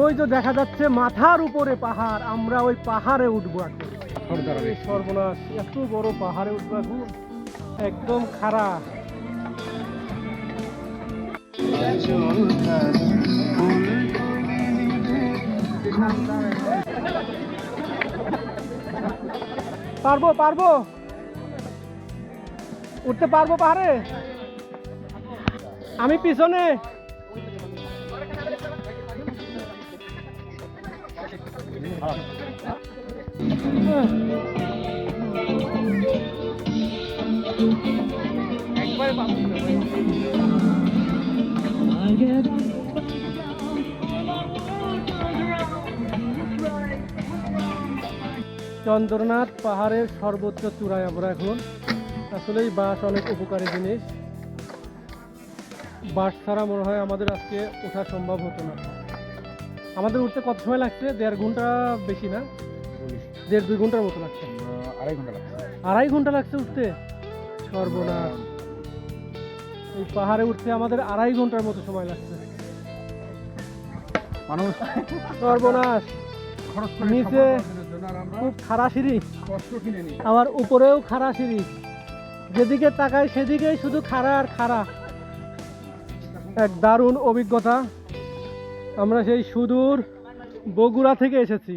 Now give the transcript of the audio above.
ওই যে দেখা যাচ্ছে মাথার উপরে পাহাড়, আমরা ওই পাহাড়ে উঠবো এখন। সর্বনাশ, এত বড় পাহাড়ে উঠবো এখন, একদম খাড়া। পারবো পারবো উঠতে পারবো পাহাড়ে? আমি পিছনে। চন্দ্রনাথ পাহাড়ের সর্বোচ্চ চূড়ায় আমরা এখন। আসলে এই বাস অনেক উপকারী জিনিস, বাস ছাড়া মনে হয় আমাদের আজকে ওঠা সম্ভব হতো না। আমাদের উঠতে কত সময় লাগছে? 1.5 ঘন্টা, বেশি না, 1.5-2 ঘন্টার মতো লাগছে। 2.5 ঘন্টা লাগছে। 2.5 ঘন্টা লাগছে উঠতে? সর্বনাশ, এই পাহাড়ে উঠতে আমাদের 2.5 ঘন্টার মতো সময় লাগছে। মানুষ সর্বনাশ, নিচে খুব খাড়া সিঁড়ি, কষ্ট কিনে নি, আবার উপরেও খাড়া সিঁড়ি, যেদিকে তাকাই সেদিকেই শুধু খাড়া আর খাড়া। এক দারুণ অভিজ্ঞতা। আমরা সেই সুদূর বগুড়া থেকে এসেছি।